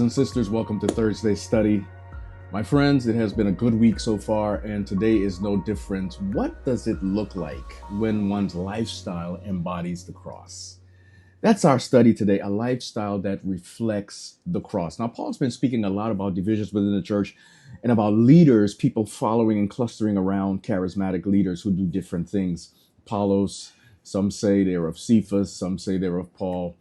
and sisters, welcome to Thursday Study. My friends, it has been a good week so far, and today is no different. What does it look like when one's lifestyle embodies the cross? That's our study today, a lifestyle that reflects the cross. Now, Paul's been speaking a lot about divisions within the church and about leaders, people following and clustering around charismatic leaders who do different things. Apollos, some say they're of Cephas, some say they're of Paul.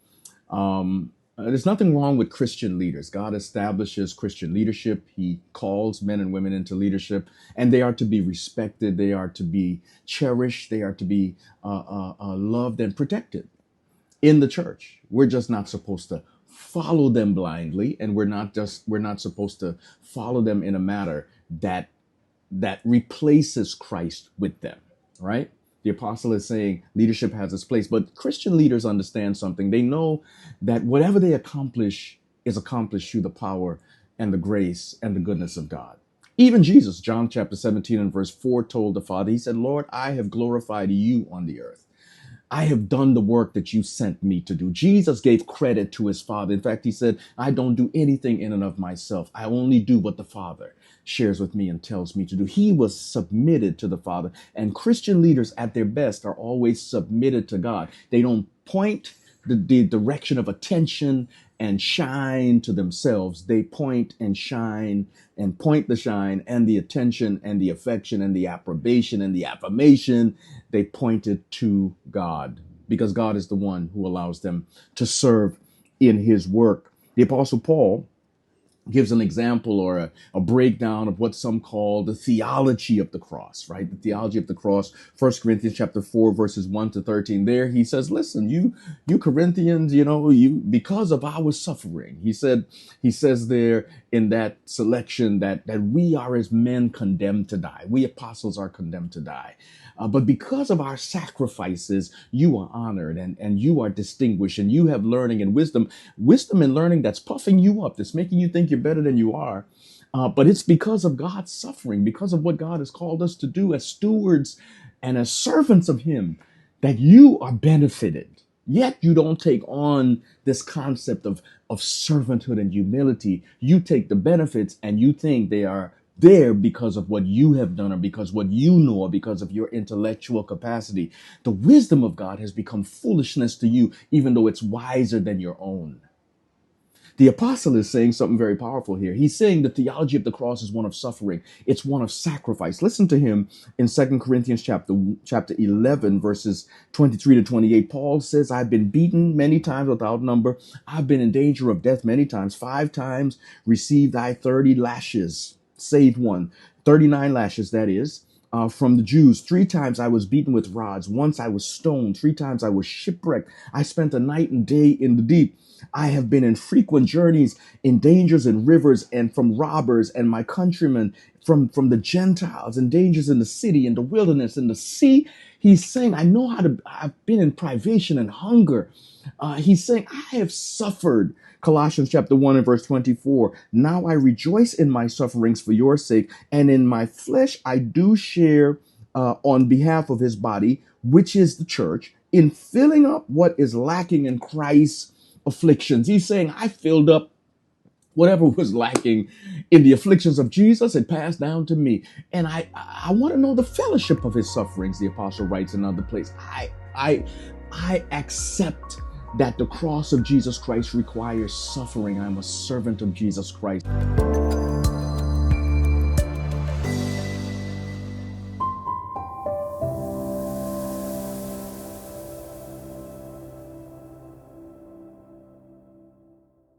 There's nothing wrong with Christian leaders. God establishes Christian leadership. He calls men and women into leadership, and they are to be respected. They are to be cherished. They are to be loved and protected in the church. We're just not supposed to follow them blindly, and we're not supposed to follow them in a manner that replaces Christ with them, right? The apostle is saying leadership has its place, but Christian leaders understand something. They know that whatever they accomplish is accomplished through the power and the grace and the goodness of God. Even Jesus, John chapter 17 and verse 4, told the Father, he said, Lord, I have glorified you on the earth. I have done the work that you sent me to do. Jesus gave credit to his Father. In fact, he said, I don't do anything in and of myself. I only do what the Father shares with me and tells me to do. He was submitted to the Father. And Christian leaders at their best are always submitted to God. They don't point the direction of attention and shine to themselves. They point and shine and point the shine and the attention and the affection and the approbation and the affirmation. They point it to God because God is the one who allows them to serve in his work. The Apostle Paul gives an example or a breakdown of what some call the theology of the cross, right? The theology of the cross, 1 Corinthians chapter 4, verses 1 to 13. There he says, listen, you Corinthians, because of our suffering, he says there in that selection that we are as men condemned to die. We apostles are condemned to die. But because of our sacrifices, you are honored and you are distinguished and you have learning and wisdom and learning that's puffing you up, that's making you think you're better than you are. But it's because of God's suffering, because of what God has called us to do as stewards and as servants of him, that you are benefited. Yet you don't take on this concept of servanthood and humility. You take the benefits and you think they are there because of what you have done or because what you know or because of your intellectual capacity. The wisdom of God has become foolishness to you, even though it's wiser than your own. The apostle is saying something very powerful here. He's saying the theology of the cross is one of suffering. It's one of sacrifice. Listen to him in 2 Corinthians chapter 11, verses 23 to 28. Paul says, I've been beaten many times without number. I've been in danger of death many times. 5 times received I 30 lashes. Save one. 39 lashes, that is. From the Jews. 3 times I was beaten with rods. Once I was stoned. 3 times I was shipwrecked. I spent a night and day in the deep. I have been in frequent journeys, in dangers in rivers, and from robbers and my countrymen, from the Gentiles, and dangers in the city, in the wilderness, in the sea. He's saying, I've been in privation and hunger. He's saying, I have suffered. Colossians chapter 1 and verse 24. Now I rejoice in my sufferings for your sake, and in my flesh I do share on behalf of his body, which is the church, in filling up what is lacking in Christ's afflictions. He's saying, I filled up whatever was lacking in the afflictions of Jesus. It passed down to me. And I want to know the fellowship of his sufferings, the apostle writes in another place. I accept that the cross of Jesus Christ requires suffering. I'm a servant of Jesus Christ.